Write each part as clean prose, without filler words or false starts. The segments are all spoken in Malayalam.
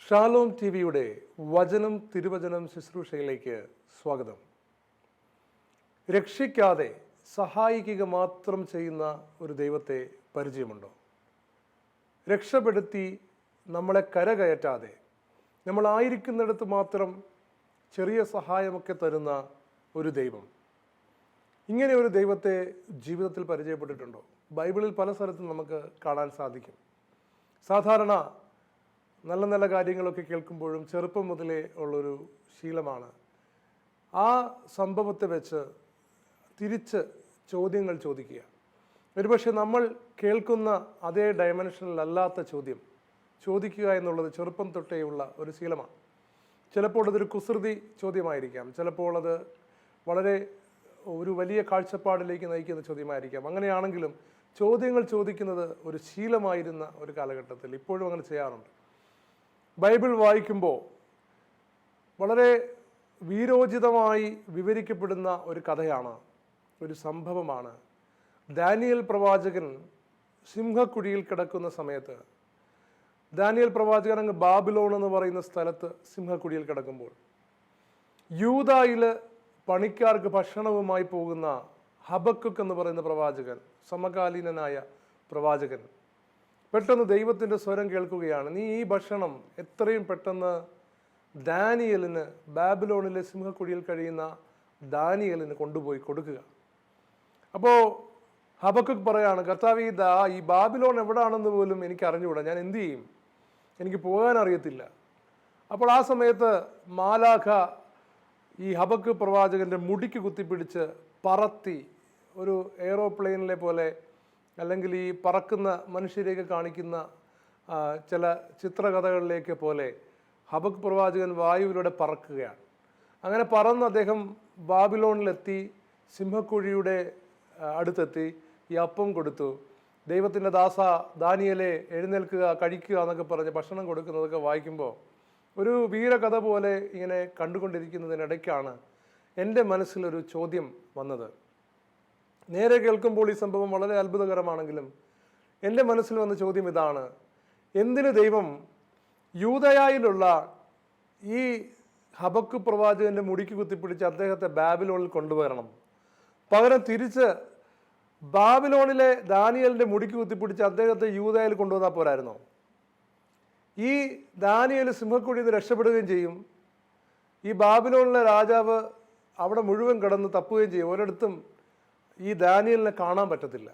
ഷാലോം ടിവിയുടെ വചനം തിരുവചനം ശുശ്രൂഷയിലേക്ക് സ്വാഗതം. രക്ഷിക്കാതെ സഹായിക്കുക മാത്രം ചെയ്യുന്ന ഒരു ദൈവത്തെ പരിചയമുണ്ടോ? രക്ഷപ്പെടുത്തി നമ്മളെ കരകയറ്റാതെ നമ്മളായിരിക്കുന്നിടത്ത് മാത്രം ചെറിയ സഹായമൊക്കെ തരുന്ന ഒരു ദൈവം. ഇങ്ങനെ ഒരു ദൈവത്തെ ജീവിതത്തിൽ പരിചയപ്പെട്ടിട്ടുണ്ടോ? ബൈബിളിൽ പല സ്ഥലത്തും നമുക്ക് കാണാൻ സാധിക്കും. സാധാരണ നല്ല നല്ല കാര്യങ്ങളൊക്കെ കേൾക്കുമ്പോഴും ചെറുപ്പം മുതലേ ഉള്ളൊരു ശീലമാണ് ആ സംഭവത്തെ വെച്ച് തിരിച്ച് ചോദ്യങ്ങൾ ചോദിക്കുക. ഒരുപക്ഷെ നമ്മൾ കേൾക്കുന്ന അതേ ഡയമെൻഷനിലല്ലാത്ത ചോദ്യം ചോദിക്കുക എന്നുള്ളത് ചെറുപ്പം തൊട്ടേയുള്ള ഒരു ശീലമാണ്. ചിലപ്പോൾ അതൊരു കുസൃതി ചോദ്യമായിരിക്കാം, ചിലപ്പോൾ അത് വളരെ ഒരു വലിയ കാഴ്ചപ്പാടിലേക്ക് നയിക്കുന്ന ചോദ്യമായിരിക്കാം. അങ്ങനെയാണെങ്കിലും ചോദ്യങ്ങൾ ചോദിക്കുന്നത് ഒരു ശീലമായിരുന്ന ഒരു കാലഘട്ടത്തിൽ ഇപ്പോഴും അങ്ങനെ ചെയ്യാറുണ്ട്. ബൈബിൾ വായിക്കുമ്പോൾ വളരെ വീരോചിതമായി വിവരിക്കപ്പെടുന്ന ഒരു കഥയാണ്, ഒരു സംഭവമാണ്. ദാനിയേൽ പ്രവാചകൻ സിംഹക്കുഴിയിൽ കിടക്കുന്ന സമയത്ത്, ദാനിയേൽ പ്രവാചകൻ അങ്ങ് ബാബിലോൺ എന്ന് പറയുന്ന സ്ഥലത്ത് സിംഹക്കുഴിയിൽ കിടക്കുമ്പോൾ യൂദായിൽ പണിക്കാർക്ക് ഭക്ഷണവുമായി പോകുന്ന ഹബക്കുക്ക് എന്ന് പറയുന്ന പ്രവാചകൻ, സമകാലീനനായ പ്രവാചകൻ, പെട്ടെന്ന് ദൈവത്തിൻ്റെ സ്വരം കേൾക്കുകയാണ്. നീ ഈ ഭക്ഷണം എത്രയും പെട്ടെന്ന് ദാനിയേലിന്, ബാബിലോണിലെ സിംഹക്കുഴിയിൽ കഴിയുന്ന ദാനിയേലിന് കൊണ്ടുപോയി കൊടുക്കുക. അപ്പോൾ ഹബക്കുക്ക് പറയാണ്, കർത്താവ് ഈ ബാബിലോൺ എവിടാണെന്ന് പോലും എനിക്ക് അറിഞ്ഞുകൂടാ, ഞാൻ എന്തു ചെയ്യും? എനിക്ക് പോകാൻ അറിയത്തില്ല. അപ്പോൾ ആ സമയത്ത് മാലാഖ ഈ ഹബക്കുക്ക് പ്രവാചകൻ്റെ മുടിക്ക് കുത്തിപ്പിടിച്ച് പറത്തി ഒരു എയ്റോപ്ലെയിനിലെ പോലെ, അല്ലെങ്കിൽ ഈ പറക്കുന്ന മനുഷ്യരെയൊക്കെ കാണിക്കുന്ന ചില ചിത്രകഥകളിലേക്ക് പോലെ ഹബക്കുക്ക് പ്രവാചകൻ വായുവിലൂടെ പറക്കുകയാണ്. അങ്ങനെ പറന്ന് അദ്ദേഹം ബാബിലോണിലെത്തി, സിംഹക്കുഴിയുടെ അടുത്തെത്തി. ഈ അപ്പം കൊടുത്തു. ദൈവത്തിൻ്റെ ദാസ ദാനിയേലേ എഴുന്നേൽക്കുക, കഴിക്കുക എന്നൊക്കെ പറഞ്ഞ് ഭക്ഷണം കൊടുക്കുന്നതൊക്കെ വായിക്കുമ്പോൾ ഒരു വീരകഥ പോലെ ഇങ്ങനെ കണ്ടുകൊണ്ടിരിക്കുന്നതിനിടയ്ക്കാണ് എൻ്റെ മനസ്സിലൊരു ചോദ്യം വന്നത്. നേരെ കേൾക്കുമ്പോൾ ഈ സംഭവം വളരെ അത്ഭുതകരമാണെങ്കിലും എൻ്റെ മനസ്സിൽ വന്ന ചോദ്യം ഇതാണ്: എന്തിന് ദൈവം യൂദയായിലുള്ള ഈ ഹബക്കുക്ക് പ്രവാചകൻ്റെ മുടിക്ക് കുത്തിപ്പിടിച്ച് അദ്ദേഹത്തെ ബാബിലോണിൽ കൊണ്ടുവരണം? പകരം തിരിച്ച് ബാബിലോണിലെ ദാനിയേലിൻ്റെ മുടിക്ക് കുത്തിപ്പിടിച്ച് അദ്ദേഹത്തെ യൂദയായിൽ കൊണ്ടുവന്നാൽ പോരായിരുന്നോ? ഈ ദാനിയേൽ സിംഹക്കുഴിയിൽ നിന്ന് രക്ഷപ്പെടുകയും ചെയ്യും, ഈ ബാബിലോണിലെ രാജാവ് അവിടെ മുഴുവൻ കിടന്ന് തപ്പുകയും ചെയ്യും, ഒരിടത്തും ഈ ദാനിയേലിനെ കാണാൻ പറ്റത്തില്ല.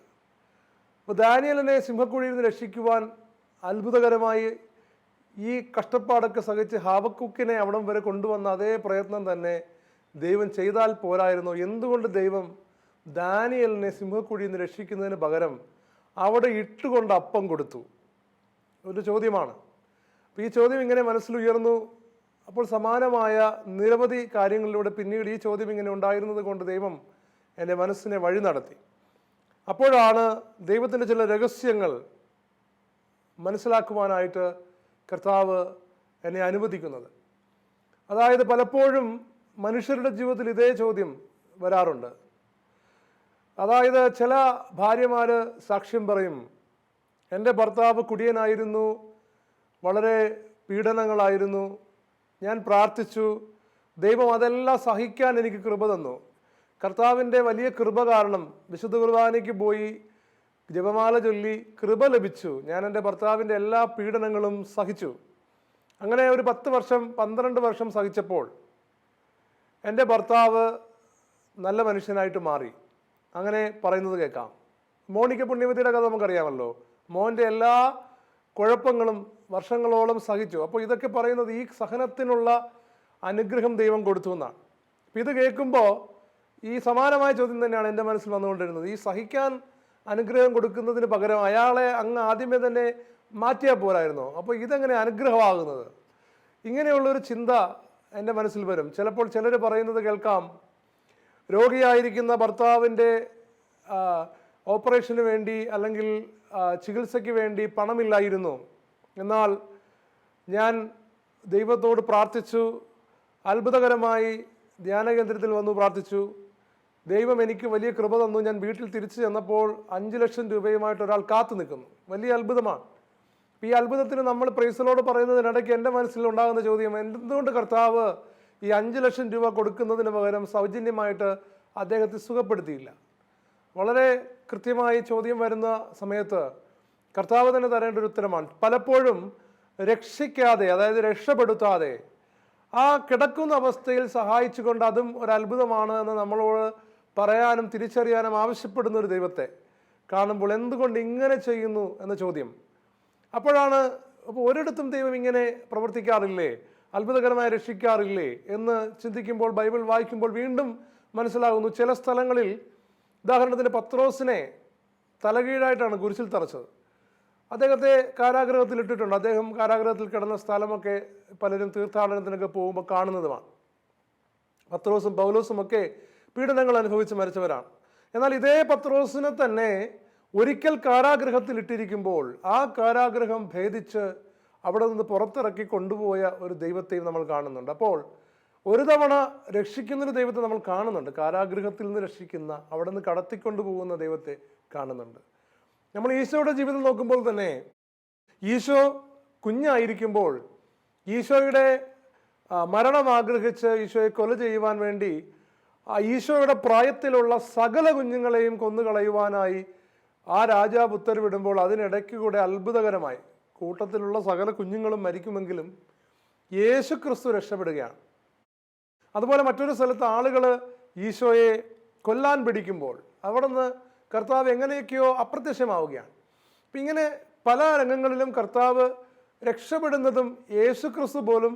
അപ്പോൾ ദാനിയേലിനെ സിംഹക്കുഴിയിൽ നിന്ന് രക്ഷിക്കുവാൻ അത്ഭുതകരമായി ഈ കഷ്ടപ്പാടൊക്കെ സഹിച്ച് ഹബക്കുക്കിനെ അവിടം വരെ കൊണ്ടുവന്ന അതേ പ്രയത്നം തന്നെ ദൈവം ചെയ്താൽ പോരായിരുന്നോ? എന്തുകൊണ്ട് ദൈവം ദാനിയേലിനെ സിംഹക്കുഴിയിൽ നിന്ന് രക്ഷിക്കുന്നതിന് പകരം അവിടെ ഇട്ടുകൊണ്ട് അപ്പം കൊടുത്തു? ഒരു ചോദ്യമാണ്. അപ്പോൾ ഈ ചോദ്യം ഇങ്ങനെ മനസ്സിലുയർന്നു. അപ്പോൾ സമാനമായ നിരവധി കാര്യങ്ങളിലൂടെ പിന്നീട് ഈ ചോദ്യം ഇങ്ങനെ ഉണ്ടായിരുന്നത് കൊണ്ട് ദൈവം എൻ്റെ മനസ്സിനെ വഴി നടത്തി. അപ്പോഴാണ് ദൈവത്തിൻ്റെ ചില രഹസ്യങ്ങൾ മനസ്സിലാക്കുവാനായിട്ട് കർത്താവ് എന്നെ അനുവദിക്കുന്നത്. അതായത് പലപ്പോഴും മനുഷ്യരുടെ ജീവിതത്തിൽ ഇതേ ചോദ്യം വരാറുണ്ട്. അതായത് ചില ഭാര്യമാർ സാക്ഷ്യം പറയും, എൻ്റെ ഭർത്താവ് കുടിയനായിരുന്നു, വളരെ പീഡനങ്ങളായിരുന്നു, ഞാൻ പ്രാർത്ഥിച്ചു, ദൈവം അതെല്ലാം സഹിക്കാൻ എനിക്ക് കൃപ തന്നു. കർത്താവിൻ്റെ വലിയ കൃപ കാരണം വിശുദ്ധ കുർബാനയ്ക്ക് പോയി ജപമാല ചൊല്ലി കൃപ ലഭിച്ചു, ഞാൻ എൻ്റെ ഭർത്താവിൻ്റെ എല്ലാ പീഡനങ്ങളും സഹിച്ചു. അങ്ങനെ ഒരു 10 വർഷം 12 വർഷം സഹിച്ചപ്പോൾ എൻ്റെ ഭർത്താവ് നല്ല മനുഷ്യനായിട്ട് മാറി. അങ്ങനെ പറയുന്നത് കേൾക്കാം. മോണിക്ക പുണ്യവതിയുടെ കഥ നമുക്കറിയാമല്ലോ. മോൻ്റെ എല്ലാ കുഴപ്പങ്ങളും വർഷങ്ങളോളം സഹിച്ചു. അപ്പോൾ ഇതൊക്കെ പറയുന്നത് ഈ സഹനത്തിനുള്ള അനുഗ്രഹം ദൈവം കൊടുത്തു എന്നാണ്. അപ്പം ഇത് കേൾക്കുമ്പോൾ ഈ സമാനമായ ചോദ്യം തന്നെയാണ് എൻ്റെ മനസ്സിൽ വന്നുകൊണ്ടിരുന്നത്. ഈ സഹിക്കാൻ അനുഗ്രഹം കൊടുക്കുന്നതിന് പകരം അയാളെ അങ്ങ് ആദ്യമേ തന്നെ മാറ്റിയാൽ പോരായിരുന്നോ? അപ്പോൾ ഇതെങ്ങനെ അനുഗ്രഹമാകുന്നത്? ഇങ്ങനെയുള്ളൊരു ചിന്ത എൻ്റെ മനസ്സിൽ വരും. ചിലപ്പോൾ ചിലർ പറയുന്നത് കേൾക്കാം, രോഗിയായിരിക്കുന്ന ഭർത്താവിൻ്റെ ഓപ്പറേഷന് വേണ്ടി അല്ലെങ്കിൽ ചികിത്സയ്ക്ക് വേണ്ടി പണമില്ലായിരുന്നു, എന്നാൽ ഞാൻ ദൈവത്തോട് പ്രാർത്ഥിച്ചു, അത്ഭുതകരമായി ധ്യാനകേന്ദ്രത്തിൽ വന്നു പ്രാർത്ഥിച്ചു, ദൈവം എനിക്ക് വലിയ കൃപ തന്നു, ഞാൻ വീട്ടിൽ തിരിച്ചു ചെന്നപ്പോൾ 5 ലക്ഷം രൂപയുമായിട്ട് ഒരാൾ കാത്തു നിൽക്കുന്നു. വലിയ അത്ഭുതമാണ്. ഈ അത്ഭുതത്തിന് നമ്മൾ പ്രൈസലോട് പറയുന്നതിനിടയ്ക്ക് എൻ്റെ മനസ്സിൽ ഉണ്ടാകുന്ന ചോദ്യം, എന്തുകൊണ്ട് കർത്താവ് ഈ 5 ലക്ഷം രൂപ കൊടുക്കുന്നതിന് പകരം സൗജന്യമായിട്ട് അദ്ദേഹത്തെ സുഖപ്പെടുത്തിയില്ല? വളരെ കൃത്യമായി ചോദ്യം വരുന്ന സമയത്ത് കർത്താവ് തന്നെ തരേണ്ട ഒരു ഉത്തരമാണ്. പലപ്പോഴും രക്ഷിക്കാതെ, അതായത് രക്ഷപ്പെടുത്താതെ ആ കിടക്കുന്ന അവസ്ഥയിൽ സഹായിച്ചുകൊണ്ട് അതും ഒരു അത്ഭുതമാണ് എന്ന് നമ്മളോട് പറയാനും തിരിച്ചറിയാനും ആവശ്യപ്പെടുന്ന ഒരു ദൈവത്തെ കാണുമ്പോൾ എന്തുകൊണ്ട് ഇങ്ങനെ ചെയ്യുന്നു എന്ന ചോദ്യം. അപ്പോഴാണ് ഒരിടത്തും ദൈവം ഇങ്ങനെ പ്രവർത്തിക്കാറില്ലേ, അത്ഭുതകരമായി രക്ഷിക്കാറില്ലേ എന്ന് ചിന്തിക്കുമ്പോൾ, ബൈബിൾ വായിക്കുമ്പോൾ വീണ്ടും മനസ്സിലാകുന്നു. ചില സ്ഥലങ്ങളിൽ, ഉദാഹരണത്തിന് പത്രോസിനെ തലകീഴായിട്ടാണ് കുരിശിൽ തറച്ചത്. അദ്ദേഹത്തെ കാരാഗൃഹത്തിൽ ഇട്ടിട്ടുണ്ട്. അദ്ദേഹം കാരാഗൃഹത്തിൽ കിടന്ന സ്ഥലമൊക്കെ പലരും തീർത്ഥാടനത്തിനൊക്കെ പോകുമ്പോൾ കാണുന്നതുമാണ്. പത്രോസും പൗലോസും ഒക്കെ പീഡനങ്ങൾ അനുഭവിച്ച് മരിച്ചവരാണ്. എന്നാൽ ഇതേ പത്രോസിനെ തന്നെ ഒരിക്കൽ കാരാഗൃഹത്തിൽ ഇട്ടിരിക്കുമ്പോൾ ആ കാരാഗൃഹം ഭേദിച്ച് അവിടെ നിന്ന് പുറത്തിറക്കി കൊണ്ടുപോയ ഒരു ദൈവത്തെയും നമ്മൾ കാണുന്നുണ്ട്. അപ്പോൾ ഒരു തവണ രക്ഷിക്കുന്നൊരു ദൈവത്തെ നമ്മൾ കാണുന്നുണ്ട്, കാരാഗൃഹത്തിൽ നിന്ന് രക്ഷിക്കുന്ന, അവിടെ നിന്ന് കടത്തിക്കൊണ്ടു പോകുന്ന ദൈവത്തെ കാണുന്നുണ്ട്. നമ്മൾ ഈശോയുടെ ജീവിതം നോക്കുമ്പോൾ തന്നെ ഈശോ കുഞ്ഞായിരിക്കുമ്പോൾ ഈശോയുടെ മരണം ആഗ്രഹിച്ച് ഈശോയെ കൊല ചെയ്യുവാൻ വേണ്ടി ഈശോയുടെ പ്രായത്തിലുള്ള സകല കുഞ്ഞുങ്ങളെയും കൊന്നുകളയുവാനായി ആ രാജാവ് ഉത്തരവിടുമ്പോൾ അതിനിടയ്ക്ക് കൂടെ അത്ഭുതകരമായി കൂട്ടത്തിലുള്ള സകല കുഞ്ഞുങ്ങളും മരിക്കുമെങ്കിലും യേശു ക്രിസ്തു രക്ഷപ്പെടുകയാണ്. അതുപോലെ മറ്റൊരു സ്ഥലത്ത് ആളുകൾ ഈശോയെ കൊല്ലാൻ പിടിക്കുമ്പോൾ അവിടെ നിന്ന് കർത്താവ് എങ്ങനെയൊക്കെയോ അപ്രത്യക്ഷമാവുകയാണ്. അപ്പം ഇങ്ങനെ പല രംഗങ്ങളിലും കർത്താവ് രക്ഷപ്പെടുന്നതും യേശു ക്രിസ്തു പോലും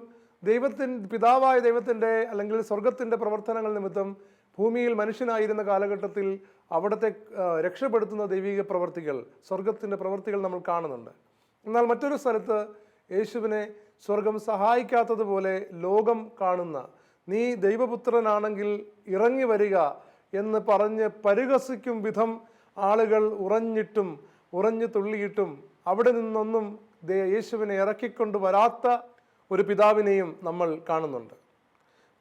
പിതാവായ ദൈവത്തിൻ്റെ അല്ലെങ്കിൽ സ്വർഗത്തിൻ്റെ പ്രവർത്തനങ്ങൾ നിമിത്തം ഭൂമിയിൽ മനുഷ്യനായിരുന്ന കാലഘട്ടത്തിൽ അവിടുത്തെ രക്ഷപ്പെടുത്തുന്ന ദൈവിക പ്രവർത്തികൾ, സ്വർഗത്തിൻ്റെ പ്രവർത്തികൾ നമ്മൾ കാണുന്നുണ്ട്. എന്നാൽ മറ്റൊരു സ്ഥലത്ത് യേശുവിനെ സ്വർഗം സഹായിക്കാത്തതുപോലെ ലോകം കാണുന്ന, നീ ദൈവപുത്രനാണെങ്കിൽ ഇറങ്ങി വരിക എന്ന് പറഞ്ഞ് പരിഹസിക്കും വിധം ആളുകൾ ഉറഞ്ഞു തുള്ളിയിട്ടും അവിടെ നിന്നൊന്നും യേശുവിനെ ഇറക്കിക്കൊണ്ട് വരാത്ത ഒരു പിതാവിനെയും നമ്മൾ കാണുന്നുണ്ട്.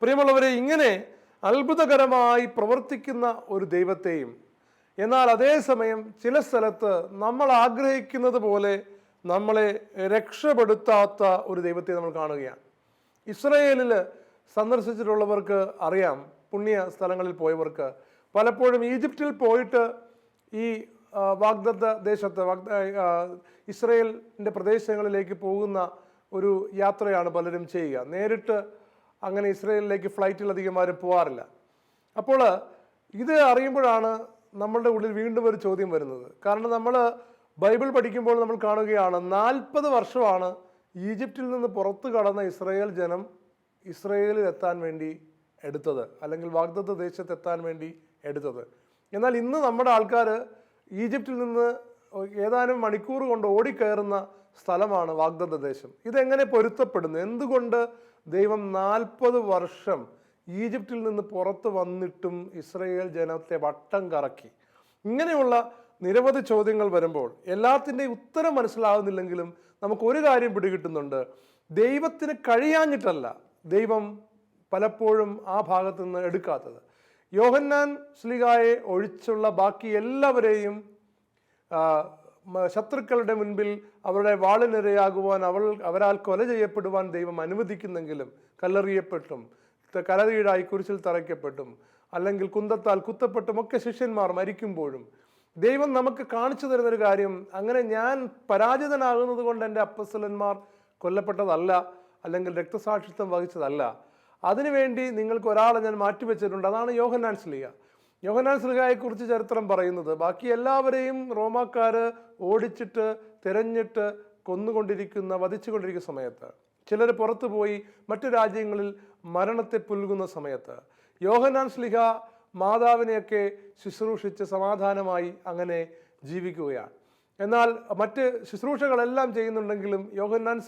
പ്രിയമുള്ളവരെ, ഇങ്ങനെ അത്ഭുതകരമായി പ്രവർത്തിക്കുന്ന ഒരു ദൈവത്തെയും എന്നാൽ അതേസമയം ചില സ്ഥലത്ത് നമ്മൾ ആഗ്രഹിക്കുന്നത് പോലെ നമ്മളെ രക്ഷപ്പെടുത്താത്ത ഒരു ദൈവത്തെ നമ്മൾ കാണുകയാണ്. ഇസ്രായേലിൽ സന്ദർശിച്ചിട്ടുള്ളവർക്ക് അറിയാം, പുണ്യ സ്ഥലങ്ങളിൽ പോയവർക്ക് പലപ്പോഴും ഈജിപ്തിൽ പോയിട്ട് ഈ വാഗ്ദത്ത ദേശത്ത് ഇസ്രായേലിൻ്റെ പ്രദേശങ്ങളിലേക്ക് പോകുന്ന ഒരു യാത്രയാണ് പലരും ചെയ്യുക. നേരിട്ട് അങ്ങനെ ഇസ്രായേലിലേക്ക് ഫ്ലൈറ്റിൽ അധികം ആരും പോകാറില്ല. അപ്പോൾ ഇത് അറിയുമ്പോഴാണ് നമ്മളുടെ ഉള്ളിൽ വീണ്ടും ഒരു ചോദ്യം വരുന്നത്. കാരണം നമ്മൾ ബൈബിൾ പഠിക്കുമ്പോൾ നമ്മൾ കാണുകയാണ് 40 വർഷമാണ് ഈജിപ്തിൽ നിന്ന് പുറത്തു കടന്ന ഇസ്രായേൽ ജനം ഇസ്രായേലിൽ എത്താൻ വേണ്ടി എടുത്തത്, അല്ലെങ്കിൽ വാഗ്ദത്ത ദേശത്ത് എത്താൻ വേണ്ടി എടുത്തത്. എന്നാൽ ഇന്ന് നമ്മുടെ ആൾക്കാർ ഈജിപ്തിൽ നിന്ന് ഏതാനും മണിക്കൂർ കൊണ്ട് ഓടിക്കയറുന്ന സ്ഥലമാണ് വാഗ്ദത്ത ദേശം. ഇതെങ്ങനെ പൊരുത്തപ്പെടുന്നു? എന്തുകൊണ്ട് ദൈവം 40 വർഷം ഈജിപ്തിൽ നിന്ന് പുറത്ത് വന്നിട്ടും ഇസ്രായേൽ ജനത്തെ വട്ടം കറക്കി? ഇങ്ങനെയുള്ള നിരവധി ചോദ്യങ്ങൾ വരുമ്പോൾ എല്ലാത്തിൻ്റെയും ഉത്തരം മനസ്സിലാകുന്നില്ലെങ്കിലും നമുക്കൊരു കാര്യം പിടികിട്ടുന്നുണ്ട്. ദൈവത്തിന് കഴിയാഞ്ഞിട്ടല്ല ദൈവം പലപ്പോഴും ആ ഭാഗത്തു നിന്ന് എടുക്കാത്തത്. യോഹന്നാൻ ശ്ലീഹായെ ഒഴിച്ചുള്ള ബാക്കി എല്ലാവരെയും ശത്രുക്കളുടെ മുൻപിൽ അവരുടെ വാളിനിരയാകുവാൻ അവരാൽ കൊല ചെയ്യപ്പെടുവാൻ ദൈവം അനുവദിക്കുന്നെങ്കിലും, കല്ലെറിയപ്പെട്ടും കലകീഴായി കുരിശിൽ തറയ്ക്കപ്പെട്ടും അല്ലെങ്കിൽ കുന്തത്താൽ കുത്തപ്പെട്ടും ഒക്കെ ശിഷ്യന്മാർ മരിക്കുമ്പോഴും ദൈവം നമുക്ക് കാണിച്ചു തരുന്നൊരു കാര്യം, അങ്ങനെ ഞാൻ പരാജിതനാകുന്നത് കൊണ്ട് എൻ്റെ അപ്പസ്തലന്മാർ കൊല്ലപ്പെട്ടതല്ല, അല്ലെങ്കിൽ രക്തസാക്ഷിത്വം വഹിച്ചതല്ല. അതിനുവേണ്ടി നിങ്ങൾക്ക് ഒരാളെ ഞാൻ മാറ്റിവെച്ചിട്ടുണ്ട്. അതാണ് യോഹന്നാൻ ശ്ലീഹ. യോഹന്നാൻ ശ്ലീഹായെക്കുറിച്ച് ചരിത്രം പറയുന്നത്, ബാക്കി എല്ലാവരെയും റോമാക്കാർ ഓടിച്ചിട്ട് തിരഞ്ഞിട്ട് വധിച്ചുകൊണ്ടിരിക്കുന്ന സമയത്ത്, ചിലർ പുറത്തു പോയി മറ്റു രാജ്യങ്ങളിൽ മരണത്തെ പുൽകുന്ന സമയത്ത് യോഹന്നാൻ ശ്ലീഹ മാതാവിനെയൊക്കെ ശുശ്രൂഷിച്ച് സമാധാനമായി അങ്ങനെ ജീവിക്കുകയാണ്. എന്നാൽ മറ്റ് ശുശ്രൂഷകളെല്ലാം ചെയ്യുന്നുണ്ടെങ്കിലും യോഹന്നാൻ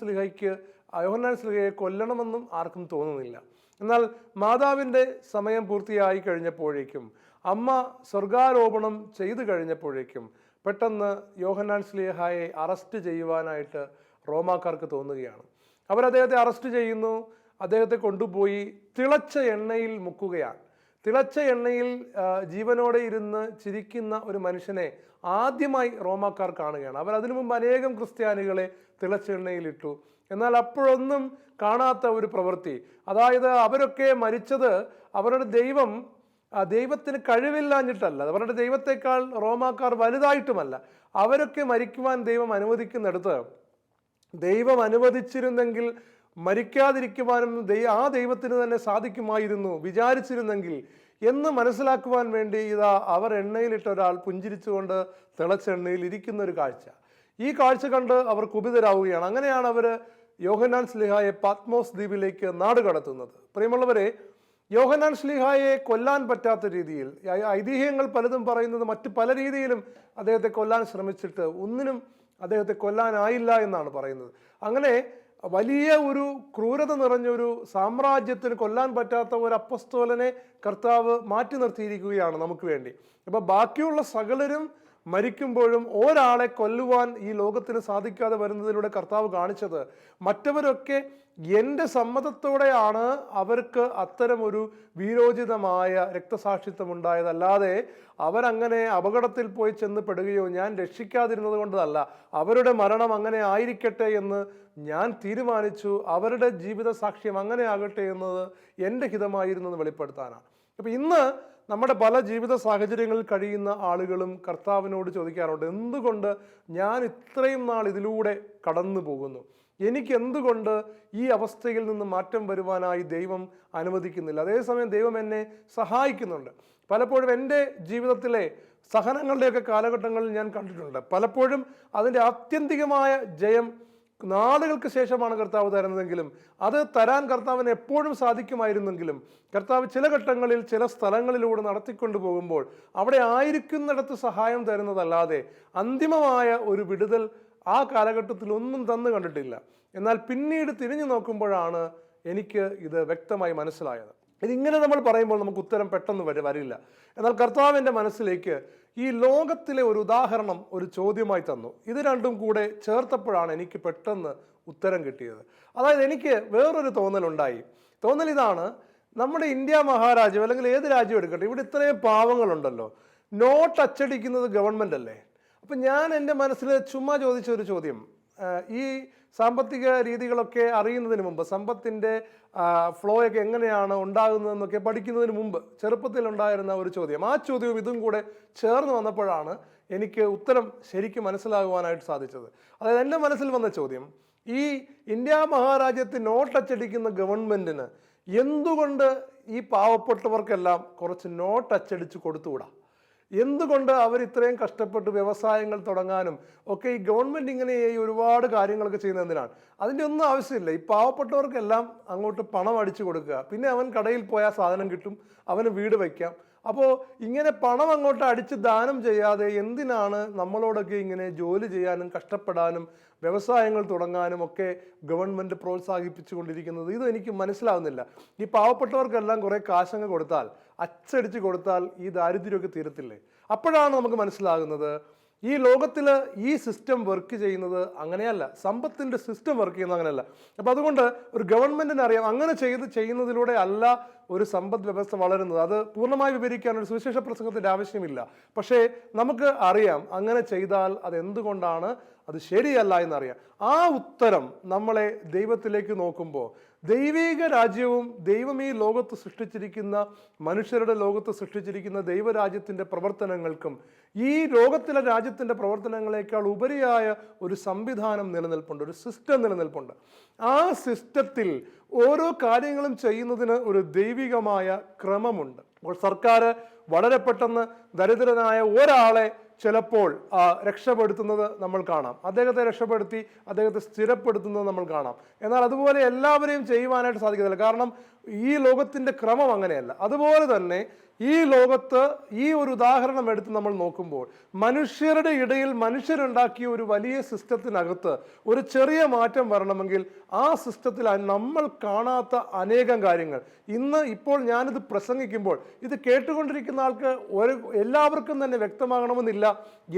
ശ്ലീഹയെ കൊല്ലണമെന്നും ആർക്കും തോന്നുന്നില്ല. എന്നാൽ മാതാവിൻ്റെ സമയം പൂർത്തിയായി കഴിഞ്ഞപ്പോഴേക്കും, അമ്മ സ്വർഗാരോപണം ചെയ്തു കഴിഞ്ഞപ്പോഴേക്കും പെട്ടെന്ന് യോഹന്നാൻ ശ്ലീഹായെ അറസ്റ്റ് ചെയ്യുവാനായിട്ട് റോമാക്കാർക്ക് തോന്നുകയാണ്. അവരദ്ദേഹത്തെ അറസ്റ്റ് ചെയ്യുന്നു. അദ്ദേഹത്തെ കൊണ്ടുപോയി തിളച്ച എണ്ണയിൽ മുക്കുകയാണ്. തിളച്ച എണ്ണയിൽ ജീവനോടെ ഇരുന്ന് ചിരിക്കുന്ന ഒരു മനുഷ്യനെ ആദ്യമായി റോമാക്കാർ കാണുകയാണ്. അവർ അതിനു മുമ്പ് അനേകം ക്രിസ്ത്യാനികളെ തിളച്ച എണ്ണയിലിട്ടു. എന്നാൽ അപ്പോഴൊന്നും കാണാത്ത ഒരു പ്രവൃത്തി, അതായത് അവരൊക്കെ മരിച്ചത് അവരുടെ ദൈവത്തിന് കഴിവില്ലാഞ്ഞിട്ടല്ല, അവരുടെ ദൈവത്തെക്കാൾ റോമാക്കാർ വലുതായിട്ടുമല്ല. അവരൊക്കെ മരിക്കുവാൻ ദൈവം അനുവദിക്കുന്നിടത്ത് ദൈവം അനുവദിച്ചിരുന്നെങ്കിൽ മരിക്കാതിരിക്കുവാനും ആ ദൈവത്തിന് തന്നെ സാധിക്കുമായിരുന്നു വിചാരിച്ചിരുന്നെങ്കിൽ എന്ന് മനസ്സിലാക്കുവാൻ വേണ്ടി ഇതാ അവർ എണ്ണയിലിട്ട ഒരാൾ പുഞ്ചിരിച്ചുകൊണ്ട് തിളച്ച എണ്ണയിൽ ഇരിക്കുന്ന ഒരു കാഴ്ച. ഈ കാഴ്ച കണ്ട് അവർ കുപിതരാവുകയാണ്. അങ്ങനെയാണ് അവർ യോഹന്നാൻ ശ്ലീഹായെ പാത്മോസ് ദ്വീപിലേക്ക് നാടുകടത്തുന്നത്. പ്രിയമുള്ളവരെ, യോഹന്നാൻ ശ്ലീഹായെ കൊല്ലാൻ പറ്റാത്ത രീതിയിൽ ഐതിഹ്യങ്ങൾ പലതും പറയുന്നത് മറ്റു പല രീതിയിലും അദ്ദേഹത്തെ കൊല്ലാൻ ശ്രമിച്ചിട്ട് ഒന്നിനും അദ്ദേഹത്തെ കൊല്ലാനായില്ല എന്നാണ് പറയുന്നത്. അങ്ങനെ വലിയ ഒരു ക്രൂരത നിറഞ്ഞൊരു സാമ്രാജ്യത്തിന് കൊല്ലാൻ പറ്റാത്ത ഒരു അപ്പസ്തോലനെ കർത്താവ് മാറ്റി നിർത്തിയിരിക്കുകയാണ് നമുക്ക് വേണ്ടി. അപ്പോൾ ബാക്കിയുള്ള സകലരും മരിക്കുമ്പോഴും ഒരാളെ കൊല്ലുവാൻ ഈ ലോകത്തിന് സാധിക്കാതെ വരുന്നതിലൂടെ കർത്താവ് കാണിച്ചത് മറ്റവരൊക്കെ എൻ്റെ സമ്മതത്തോടെയാണ് അവർക്ക് അത്തരമൊരു വീരോചിതമായ രക്തസാക്ഷിത്വം ഉണ്ടായതല്ലാതെ അവരങ്ങനെ അപകടത്തിൽ പോയി ചെന്ന് പെടുകയോ ഞാൻ രക്ഷിക്കാതിരുന്നത് കൊണ്ടല്ല, അവരുടെ മരണം അങ്ങനെ ആയിരിക്കട്ടെ എന്ന് ഞാൻ തീരുമാനിച്ചു, അവരുടെ ജീവിത സാക്ഷ്യം അങ്ങനെ ആകട്ടെ എന്നത് എൻ്റെ ഹിതമായിരുന്നു എന്ന് വെളിപ്പെടുത്താനാണ്. അപ്പം ഇന്ന് നമ്മുടെ പല ജീവിത സാഹചര്യങ്ങളിൽ കഴിയുന്ന ആളുകളും കർത്താവിനോട് ചോദിക്കാറുണ്ട്, എന്തുകൊണ്ട് ഞാൻ ഇത്രയും നാൾ ഇതിലൂടെ കടന്നു പോകുന്നു, എനിക്ക് എന്തുകൊണ്ട് ഈ അവസ്ഥയിൽ നിന്ന് മാറ്റം വരുവാനായി ദൈവം അനുവദിക്കുന്നില്ല? അതേസമയം ദൈവം എന്നെ സഹായിക്കുന്നുണ്ട്. പലപ്പോഴും എൻ്റെ ജീവിതത്തിലെ സഹനങ്ങളുടെയൊക്കെ കാലഘട്ടങ്ങളിൽ ഞാൻ കണ്ടിട്ടുണ്ട്. പലപ്പോഴും അതിൻ്റെ ആത്യന്തികമായ ജയം നാളുകൾക്ക് ശേഷമാണ് കർത്താവ് തരുന്നതെങ്കിലും അത് തരാൻ കർത്താവിന് എപ്പോഴും സാധിക്കുമായിരുന്നെങ്കിലും കർത്താവ് ചില ഘട്ടങ്ങളിൽ ചില സ്ഥലങ്ങളിലൂടെ നടത്തിക്കൊണ്ടു പോകുമ്പോൾ അവിടെ ആയിരിക്കുന്നിടത്ത് സഹായം തരുന്നതല്ലാതെ അന്തിമമായ ഒരു വിടുതൽ ആ കാലഘട്ടത്തിൽ ഒന്നും തന്നു കണ്ടിട്ടില്ല. എന്നാൽ പിന്നീട് തിരിഞ്ഞു നോക്കുമ്പോഴാണ് എനിക്ക് ഇത് വ്യക്തമായി മനസ്സിലായത്. ഇതിങ്ങനെ നമ്മൾ പറയുമ്പോൾ നമുക്ക് ഉത്തരം പെട്ടെന്ന് വരില്ല. എന്നാൽ കർത്താവിൻ്റെ മനസ്സിലേക്ക് ഈ ലോകത്തിലെ ഒരു ഉദാഹരണം ഒരു ചോദ്യമായി തന്നു. ഇത് രണ്ടും കൂടെ ചേർത്തപ്പോഴാണ് എനിക്ക് പെട്ടെന്ന് ഉത്തരം കിട്ടിയത്. അതായത് എനിക്ക് വേറൊരു തോന്നലുണ്ടായി. തോന്നൽ ഇതാണ്, നമ്മുടെ ഇന്ത്യ മഹാരാജ്യം അല്ലെങ്കിൽ ഏത് രാജ്യം എടുക്കട്ടെ, ഇവിടെ ഇത്രയും പാവങ്ങളുണ്ടല്ലോ, നോട്ട് അച്ചടിക്കുന്നത് ഗവൺമെൻറ് അല്ലേ? അപ്പം ഞാൻ എൻ്റെ മനസ്സിൽ ചുമ്മാ ചോദിച്ച ഒരു ചോദ്യം, ഈ സാമ്പത്തിക രീതികളൊക്കെ അറിയുന്നതിന് മുമ്പ്, സമ്പത്തിൻ്റെ ഫ്ലോയൊക്കെ എങ്ങനെയാണ് ഉണ്ടാകുന്നതെന്നൊക്കെ പഠിക്കുന്നതിന് മുമ്പ് ചെറുപ്പത്തിൽ ഉണ്ടായിരുന്ന ഒരു ചോദ്യം, ആ ചോദ്യവും ഇതും കൂടെ ചേർന്ന് വന്നപ്പോഴാണ് എനിക്ക് ഉത്തരം ശരിക്കും മനസ്സിലാകുവാനായിട്ട് സാധിച്ചത്. അതായത് എൻ്റെ മനസ്സിൽ വന്ന ചോദ്യം, ഈ ഇന്ത്യ മഹാരാജ്യത്ത് നോട്ട് അച്ചടിക്കുന്ന ഗവൺമെൻറ്റിന് എന്തുകൊണ്ട് ഈ പാവപ്പെട്ടവർക്കെല്ലാം കുറച്ച് നോട്ട് അച്ചടിച്ച് കൊടുത്തുകൂടാ? എന്തുകൊണ്ട് അവർ ഇത്രയും കഷ്ടപ്പെട്ട് വ്യവസായങ്ങൾ തുടങ്ങാനും ഒക്കെ ഈ ഗവൺമെൻറ് ഇങ്ങനെ ഒരുപാട് കാര്യങ്ങളൊക്കെ ചെയ്യുന്നത് എന്തിനാണ്? അതിൻ്റെ ഒന്നും ആവശ്യമില്ല. ഈ പാവപ്പെട്ടവർക്കെല്ലാം അങ്ങോട്ട് പണം അടിച്ചു കൊടുക്കുക, പിന്നെ അവൻ കടയിൽ പോയാൽ സാധനം കിട്ടും, അവന് വീട് വയ്ക്കാം. അപ്പോൾ ഇങ്ങനെ പണം അങ്ങോട്ട് അടിച്ച് ദാനം ചെയ്യാതെ എന്തിനാണ് നമ്മളോടൊക്കെ ഇങ്ങനെ ജോലി ചെയ്യാനും കഷ്ടപ്പെടാനും വ്യവസായങ്ങൾ തുടങ്ങാനും ഒക്കെ ഗവൺമെൻറ് പ്രോത്സാഹിപ്പിച്ചു കൊണ്ടിരിക്കുന്നത്? ഇത് എനിക്ക് മനസ്സിലാവുന്നില്ല. ഈ പാവപ്പെട്ടവർക്കെല്ലാം കുറേ കാശങ്ങ് കൊടുത്താൽ, അച്ചടിച്ച് കൊടുത്താൽ ഈ ദാരിദ്ര്യമൊക്കെ തീരത്തില്ലേ? അപ്പോഴാണ് നമുക്ക് മനസ്സിലാകുന്നത് ഈ ലോകത്തിൽ ഈ സിസ്റ്റം വർക്ക് ചെയ്യുന്നത് അങ്ങനെയല്ല, സമ്പത്തിൻ്റെ സിസ്റ്റം വർക്ക് ചെയ്യുന്നത് അങ്ങനെയല്ല. അപ്പോൾ അതുകൊണ്ട് ഒരു ഗവൺമെൻറ്റിന് അറിയാം അങ്ങനെ ചെയ്യുന്നതിലൂടെ അല്ല ഒരു സമ്പദ് വ്യവസ്ഥ വളരുന്നത്. അത് പൂർണ്ണമായി വിവരിക്കാൻ ഒരു സുവിശേഷ പ്രസംഗത്തിൻ്റെ ആവശ്യമില്ല. പക്ഷേ നമുക്ക് അറിയാം അങ്ങനെ ചെയ്താൽ അത് എന്തുകൊണ്ടാണ് അത് ശരിയല്ല എന്നറിയാം. ആ ഉത്തരം നമ്മളെ ദൈവത്തിലേക്ക് നോക്കുമ്പോൾ ദൈവിക രാജ്യവും ദൈവം ഈ ലോകത്ത് സൃഷ്ടിച്ചിരിക്കുന്ന മനുഷ്യരുടെ ലോകത്ത് സൃഷ്ടിച്ചിരിക്കുന്ന ദൈവരാജ്യത്തിൻ്റെ പ്രവർത്തനങ്ങൾക്കും ഈ ലോകത്തിലെ രാജ്യത്തിൻ്റെ പ്രവർത്തനങ്ങളെക്കാൾ ഉപരിയായ ഒരു സംവിധാനം നിലനിൽപ്പുണ്ട്, ഒരു സിസ്റ്റം നിലനിൽപ്പുണ്ട്. ആ സിസ്റ്റത്തിൽ ഓരോ കാര്യങ്ങളും ചെയ്യുന്നതിന് ഒരു ദൈവികമായ ക്രമമുണ്ട്. അപ്പോൾ സർക്കാർ വളരെ പെട്ടെന്ന് ദരിദ്രനായ ഒരാളെ ചിലപ്പോൾ രക്ഷപ്പെടുത്തുന്നത് നമ്മൾ കാണാം, അദ്ദേഹത്തെ രക്ഷപ്പെടുത്തി അദ്ദേഹത്തെ സ്ഥിരപ്പെടുത്തുന്നത് നമ്മൾ കാണാം. എന്നാൽ അതുപോലെ എല്ലാവരെയും ചെയ്യുവാനായിട്ട് സാധിക്കത്തില്ല, കാരണം ഈ ലോകത്തിൻ്റെ ക്രമം അങ്ങനെയല്ല. അതുപോലെ തന്നെ ഈ ലോകത്ത് ഈ ഒരു ഉദാഹരണം എടുത്ത് നമ്മൾ നോക്കുമ്പോൾ മനുഷ്യരുടെ ഇടയിൽ മനുഷ്യരുണ്ടാക്കിയ ഒരു വലിയ സിസ്റ്റത്തിനകത്ത് ഒരു ചെറിയ മാറ്റം വരണമെങ്കിൽ ആ സിസ്റ്റത്തിൽ നമ്മൾ കാണാത്ത അനേകം കാര്യങ്ങൾ ഇപ്പോൾ ഞാനിത് പ്രസംഗിക്കുമ്പോൾ ഇത് കേട്ടുകൊണ്ടിരിക്കുന്ന ആൾക്ക് എല്ലാവർക്കും തന്നെ വ്യക്തമാകണമെന്നില്ല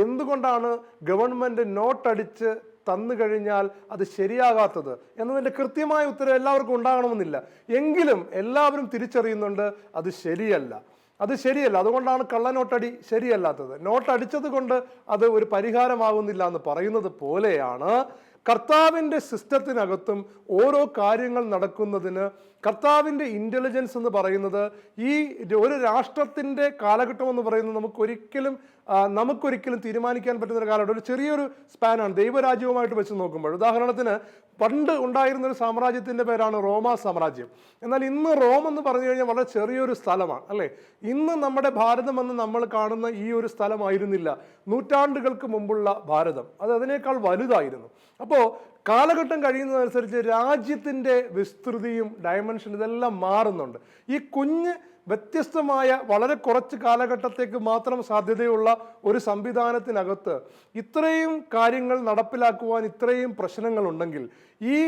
എന്തുകൊണ്ടാണ് ഗവൺമെൻറ് നോട്ടടിച്ച് തന്നു കഴിഞ്ഞാൽ അത് ശരിയാകാത്തത് എന്നതിൻ്റെ കൃത്യമായ ഉത്തരം എല്ലാവർക്കും ഉണ്ടാകണമെന്നില്ല. എങ്കിലും എല്ലാവരും തിരിച്ചറിയുന്നുണ്ട് അത് ശരിയല്ല. അതുകൊണ്ടാണ് കള്ളനോട്ടടി ശരിയല്ലാത്തത്. നോട്ടടിച്ചത് കൊണ്ട് അത് ഒരു പരിഹാരമാകുന്നില്ല എന്ന് പറയുന്നത് പോലെയാണ് കർത്താവിൻ്റെ സിസ്റ്റത്തിനകത്തും ഓരോ കാര്യങ്ങൾ നടക്കുന്നതിന് കർത്താവിൻ്റെ ഇൻ്റലിജൻസ് എന്ന് പറയുന്നത് ഈ ഒരു രാഷ്ട്രത്തിൻ്റെ കാലഘട്ടം എന്ന് പറയുന്നത് നമുക്കൊരിക്കലും തീരുമാനിക്കാൻ പറ്റുന്ന ഒരു കാലഘട്ടം. ഒരു ചെറിയൊരു സ്പാനാണ് ദൈവരാജ്യവുമായിട്ട് വെച്ച് നോക്കുമ്പോൾ. ഉദാഹരണത്തിന് പണ്ട് ഉണ്ടായിരുന്ന ഒരു സാമ്രാജ്യത്തിൻ്റെ പേരാണ് റോമാ സാമ്രാജ്യം. എന്നാൽ ഇന്ന് റോം എന്ന് പറഞ്ഞു കഴിഞ്ഞാൽ വളരെ ചെറിയൊരു സ്ഥലമാണ്, അല്ലേ? ഇന്ന് നമ്മുടെ ഭാരതം എന്ന് നമ്മൾ കാണുന്ന ഈ ഒരു സ്ഥലമായിരുന്നില്ല നൂറ്റാണ്ടുകൾക്ക് മുമ്പുള്ള ഭാരതം. അത് അതിനേക്കാൾ വലുതായിരുന്നു. അപ്പോൾ കാലഘട്ടം കഴിയുന്നതനുസരിച്ച് രാജ്യത്തിൻ്റെ വിസ്തൃതിയും ഡയമെൻഷൻ ഇതെല്ലാം മാറുന്നുണ്ട്. ഈ കുഞ്ഞ് വ്യത്യസ്തമായ വളരെ കുറച്ച് കാലഘട്ടത്തേക്ക് മാത്രം സാധ്യതയുള്ള ഒരു സംവിധാനത്തിനകത്ത് ഇത്രയും കാര്യങ്ങൾ നടപ്പിലാക്കുവാൻ ഇത്രയും പ്രശ്നങ്ങളുണ്ടെങ്കിൽ ഈ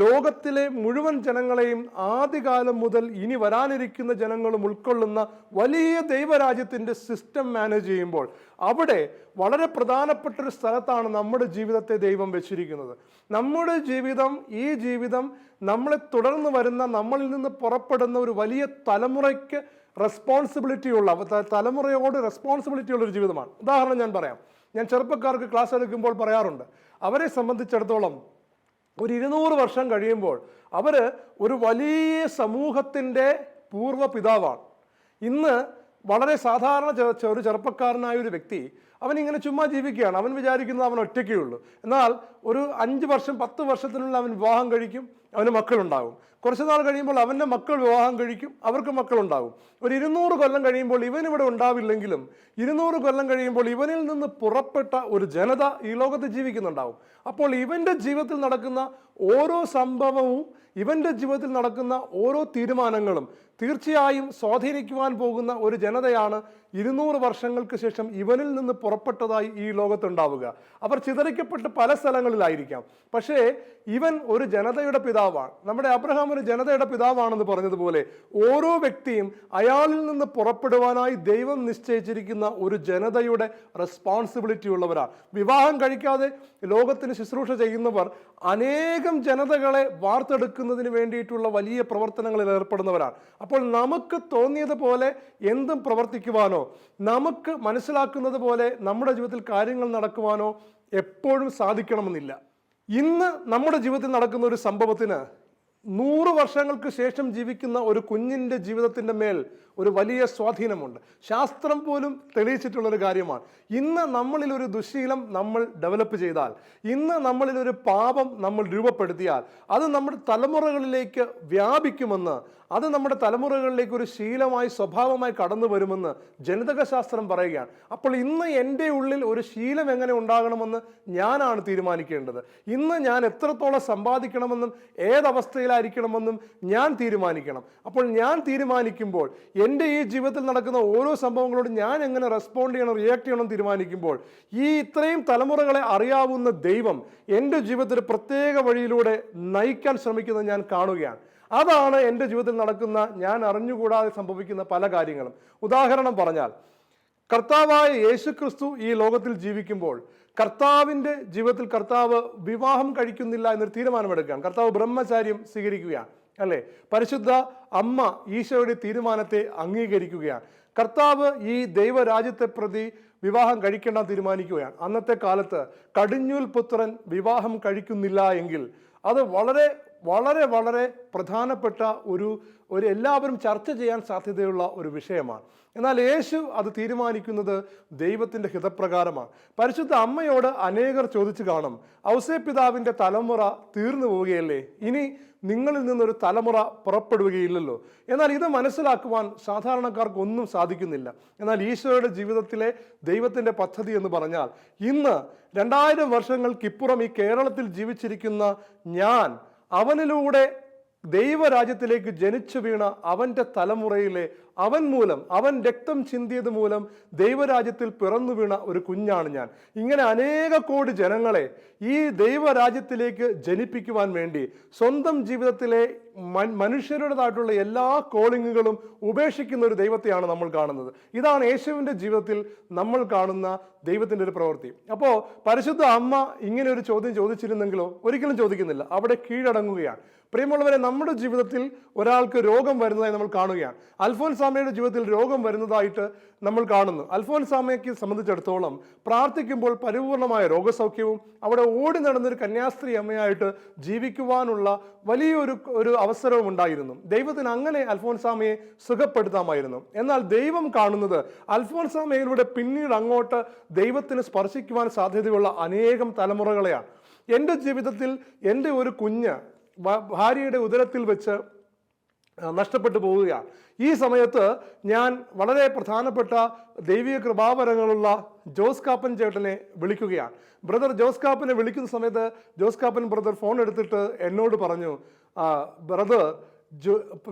ലോകത്തിലെ മുഴുവൻ ജനങ്ങളെയും ആദ്യകാലം മുതൽ ഇനി വരാനിരിക്കുന്ന ജനങ്ങളും ഉൾക്കൊള്ളുന്ന വലിയ ദൈവരാജ്യത്തിൻ്റെ സിസ്റ്റം മാനേജ് ചെയ്യുമ്പോൾ അവിടെ വളരെ പ്രധാനപ്പെട്ട ഒരു സ്ഥലത്താണ് നമ്മുടെ ജീവിതത്തെ ദൈവം വെച്ചിരിക്കുന്നത്. നമ്മുടെ ഈ ജീവിതം നമ്മളെ തുടർന്ന് വരുന്ന, നമ്മളിൽ നിന്ന് പുറപ്പെടുന്ന ഒരു വലിയ തലമുറയ്ക്ക് തലമുറയോട് റെസ്പോൺസിബിലിറ്റി ഉള്ള ഒരു ജീവിതമാണ്. ഉദാഹരണം ഞാൻ പറയാം. ഞാൻ ചെറുപ്പക്കാർക്ക് ക്ലാസ് എടുക്കുമ്പോൾ പറയാറുണ്ട്, അവരെ സംബന്ധിച്ചിടത്തോളം ഒരു 200 വർഷം കഴിയുമ്പോൾ അവർ ഒരു വലിയ സമൂഹത്തിൻ്റെ പൂർവ്വ പിതാവാണ്. ഇന്ന് വളരെ സാധാരണ ഒരു ചെറുപ്പക്കാരനായ ഒരു വ്യക്തി അവനിങ്ങനെ ചുമ്മാ ജീവിക്കുകയാണ്. അവൻ വിചാരിക്കുന്നത് അവൻ ഒറ്റയ്ക്കേ ഉള്ളൂ. എന്നാൽ ഒരു 5 വർഷം 10 വർഷത്തിനുള്ളിൽ അവൻ വിവാഹം കഴിക്കും, അവന് മക്കളുണ്ടാകും. കുറച്ച് നാൾ കഴിയുമ്പോൾ അവൻ്റെ മക്കൾ വിവാഹം കഴിക്കും, അവർക്ക് മക്കളുണ്ടാകും. ഒരു 200 കൊല്ലം കഴിയുമ്പോൾ ഇവനിവിടെ ഉണ്ടാവില്ലെങ്കിലും 200 കൊല്ലം കഴിയുമ്പോൾ ഇവനിൽ നിന്ന് പുറപ്പെട്ട ഒരു ജനത ഈ ലോകത്ത് ജീവിക്കുന്നുണ്ടാവും. അപ്പോൾ ഇവൻ്റെ ജീവിതത്തിൽ നടക്കുന്ന ഓരോ സംഭവവും, ഇവൻ്റെ ജീവിതത്തിൽ നടക്കുന്ന ഓരോ തീരുമാനങ്ങളും തീർച്ചയായും സ്വാധീനിക്കുവാൻ പോകുന്ന ഒരു ജനതയാണ് 200 വർഷങ്ങൾക്ക് ശേഷം ഇവനിൽ നിന്ന് പുറപ്പെട്ടതായി ഈ ലോകത്തുണ്ടാവുക. അവർ ചിതറിക്കപ്പെട്ട് പല സ്ഥലങ്ങളിലായിരിക്കാം, പക്ഷേ ഇവൻ ഒരു ജനതയുടെ പിതാവാണ്. നമ്മുടെ അബ്രഹാം ഒരു ജനതയുടെ പിതാവാണെന്ന് പറഞ്ഞതുപോലെ ഓരോ വ്യക്തിയും അയാളിൽ നിന്ന് പുറപ്പെടുവാനായി ദൈവം നിശ്ചയിച്ചിരിക്കുന്ന ഒരു ജനതയുടെ റെസ്പോൺസിബിലിറ്റി ഉള്ളവരാണ്. വിവാഹം കഴിക്കാതെ ലോകത്തിന് ശുശ്രൂഷ ചെയ്യുന്നവർ അനേകം ജനതകളെ വാർത്തെടുക്കുന്നതിന് വേണ്ടിയിട്ടുള്ള വലിയ പ്രവർത്തനങ്ങളിൽ ഏർപ്പെടുന്നവരാണ്. അപ്പോൾ നമുക്ക് തോന്നിയതുപോലെ എന്തും പ്രവർത്തിക്കുവാനോ നമുക്ക് മനസ്സിലാക്കുന്നത് പോലെ നമ്മുടെ ജീവിതത്തിൽ കാര്യങ്ങൾ നടക്കുവാനോ എപ്പോഴും സാധിക്കണമെന്നില്ല. ഇന്ന് നമ്മുടെ ജീവിതത്തിൽ നടക്കുന്ന ഒരു സംഭവത്തിന് 100 വർഷങ്ങൾക്ക് ശേഷം ജീവിക്കുന്ന ഒരു കുഞ്ഞിൻ്റെ ജീവിതത്തിൻ്റെ മേൽ ഒരു വലിയ സ്വാധീനമുണ്ട്. ശാസ്ത്രം പോലും തെളിയിച്ചിട്ടുള്ളൊരു കാര്യമാണ്. ഇന്ന് നമ്മളിൽ ഒരു ദുശ്ശീലം നമ്മൾ ഡെവലപ്പ് ചെയ്താൽ, ഇന്ന് നമ്മളിൽ ഒരു പാപം നമ്മൾ രൂപപ്പെടുത്തിയാൽ അത് നമ്മുടെ തലമുറകളിലേക്ക് വ്യാപിക്കുമെന്ന്, അത് നമ്മുടെ തലമുറകളിലേക്ക് ഒരു ശീലമായി സ്വഭാവമായി കടന്നു വരുമെന്ന് ജനിതക ശാസ്ത്രം പറയുകയാണ്. അപ്പോൾ ഇന്ന് എൻ്റെ ഉള്ളിൽ ഒരു ശീലം എങ്ങനെ ഉണ്ടാകണമെന്ന് ഞാനാണ് തീരുമാനിക്കേണ്ടത്. ഇന്ന് ഞാൻ എത്രത്തോളം സമ്പാദിക്കണമെന്നും ഏതവസ്ഥയിലായിരിക്കണമെന്നും ഞാൻ തീരുമാനിക്കണം. അപ്പോൾ ഞാൻ തീരുമാനിക്കുമ്പോൾ എൻ്റെ ഈ ജീവിതത്തിൽ നടക്കുന്ന ഓരോ സംഭവങ്ങളോട് ഞാൻ എങ്ങനെ റെസ്പോണ്ട് ചെയ്യണം, റിയാക്ട് ചെയ്യണം തീരുമാനിക്കുമ്പോൾ ഈ ഇത്രയും തലമുറകളെ അറിയാവുന്ന ദൈവം എൻ്റെ ജീവിതത്തിൽ പ്രത്യേക വഴിയിലൂടെ നയിക്കാൻ ശ്രമിക്കുന്നത് ഞാൻ കാണുകയാണ്. അതാണ് എൻ്റെ ജീവിതത്തിൽ നടക്കുന്ന, ഞാൻ അറിഞ്ഞുകൂടാതെ സംഭവിക്കുന്ന പല കാര്യങ്ങളും. ഉദാഹരണം പറഞ്ഞാൽ, കർത്താവായ യേശുക്രിസ്തു ഈ ലോകത്തിൽ ജീവിക്കുമ്പോൾ കർത്താവിൻ്റെ ജീവിതത്തിൽ കർത്താവ് വിവാഹം കഴിക്കുന്നില്ല എന്നൊരു തീരുമാനമെടുക്കുകയാണ്. കർത്താവ് ബ്രഹ്മചാര്യം സ്വീകരിക്കുകയാണ്, അല്ലേ? പരിശുദ്ധ അമ്മ ഈശോയുടെ തീരുമാനത്തെ അംഗീകരിക്കുകയാണ്. കർത്താവ് ഈ ദൈവരാജ്യത്തെ പ്രതി വിവാഹം കഴിക്കേണ്ട തീരുമാനിക്കുകയാണ്. അന്നത്തെ കാലത്ത് കടിഞ്ഞൂൽ പുത്രൻ വിവാഹം കഴിക്കുന്നില്ല എങ്കിൽ അത് വളരെ വളരെ വളരെ പ്രധാനപ്പെട്ട ഒരു എല്ലാവരും ചർച്ച ചെയ്യാൻ സാധ്യതയുള്ള ഒരു വിഷയമാണ്. എന്നാൽ യേശു അത് തീരുമാനിക്കുന്നത് ദൈവത്തിൻ്റെ ഹിതപ്രകാരമാണ്. പരിശുദ്ധ അമ്മയോട് അനേകർ ചോദിച്ചു കാണും, ഔസേ പിതാവിൻ്റെ തലമുറ തീർന്നു പോവുകയല്ലേ, ഇനി നിങ്ങളിൽ നിന്നൊരു തലമുറ പുറപ്പെടുകയില്ലല്ലോ. എന്നാൽ ഇത് മനസ്സിലാക്കുവാൻ സാധാരണക്കാർക്കൊന്നും സാധിക്കുന്നില്ല. എന്നാൽ ഈശോയുടെ ജീവിതത്തിലെ ദൈവത്തിൻ്റെ പദ്ധതി എന്ന് പറഞ്ഞാൽ, ഇന്ന് 2000 വർഷങ്ങൾക്കിപ്പുറം ഈ കേരളത്തിൽ ജീവിച്ചിരിക്കുന്ന ഞാൻ അവനിലൂടെ ദൈവരാജ്യത്തിലേക്ക് ജനിച്ചു വീണ അവൻ്റെ തലമുറയിലെ അവൻ മൂലം, അവൻ രക്തം ചിന്തിയത് മൂലം ദൈവരാജ്യത്തിൽ പിറന്നു വീണ ഒരു കുഞ്ഞാണ് ഞാൻ. ഇങ്ങനെ അനേക കോടി ജനങ്ങളെ ഈ ദൈവരാജ്യത്തിലേക്ക് ജനിപ്പിക്കുവാൻ വേണ്ടി സ്വന്തം ജീവിതത്തിലെ മനുഷ്യരുടേതായിട്ടുള്ള എല്ലാ കോളിങ്ങുകളും ഉപേക്ഷിക്കുന്ന ഒരു ദൈവത്തെയാണ് നമ്മൾ കാണുന്നത്. ഇതാണ് യേശുവിൻ്റെ ജീവിതത്തിൽ നമ്മൾ കാണുന്ന ദൈവത്തിൻ്റെ ഒരു പ്രവൃത്തി. അപ്പോൾ പരിശുദ്ധ അമ്മ ഇങ്ങനെ ഒരു ചോദ്യം ചോദിച്ചിരുന്നെങ്കിലോ? ഒരിക്കലും ചോദിക്കുന്നില്ല, അവിടെ കീഴടങ്ങുകയാണ്. പ്രിയമുള്ളവരെ, നമ്മുടെ ജീവിതത്തിൽ ഒരാൾക്ക് രോഗം വരുന്നതായി നമ്മൾ കാണുകയാണ്. അൽഫോൻസാമയുടെ ജീവിതത്തിൽ രോഗം വരുന്നതായിട്ട് നമ്മൾ കാണുന്നു. അൽഫോൻസാമയ്ക്ക് സംബന്ധിച്ചിടത്തോളം പ്രാർത്ഥിക്കുമ്പോൾ പരിപൂർണമായ രോഗസൗഖ്യവും അവിടെ ഓടി നടന്നൊരു കന്യാസ്ത്രീ അമ്മയായിട്ട് ജീവിക്കുവാനുള്ള വലിയൊരു അവസരവും ഉണ്ടായിരുന്നു. ദൈവത്തിന് അങ്ങനെ അൽഫോൻസാമയെ സുഖപ്പെടുത്താമായിരുന്നു. എന്നാൽ ദൈവം കാണുന്നത് അൽഫോൻസാമയിലൂടെ പിന്നീട് അങ്ങോട്ട് ദൈവത്തിന് സ്പർശിക്കുവാൻ സാധ്യതയുള്ള അനേകം തലമുറകളെയാണ്. എൻ്റെ ജീവിതത്തിൽ എൻ്റെ ഒരു കുഞ്ഞ് ഭാര്യയുടെ ഉദരത്തിൽ വെച്ച് നഷ്ടപ്പെട്ടു പോവുകയാണ്. ഈ സമയത്ത് ഞാൻ വളരെ പ്രധാനപ്പെട്ട ദൈവിക കൃപാവരങ്ങളുള്ള ജോസ് കാപ്പൻ ചേട്ടനെ വിളിക്കുകയാണ്. ബ്രദർ ജോസ് കാപ്പനെ വിളിക്കുന്ന സമയത്ത് ജോസ് കാപ്പൻ ബ്രദർ ഫോൺ എടുത്തിട്ട് എന്നോട് പറഞ്ഞു, ബ്രദർ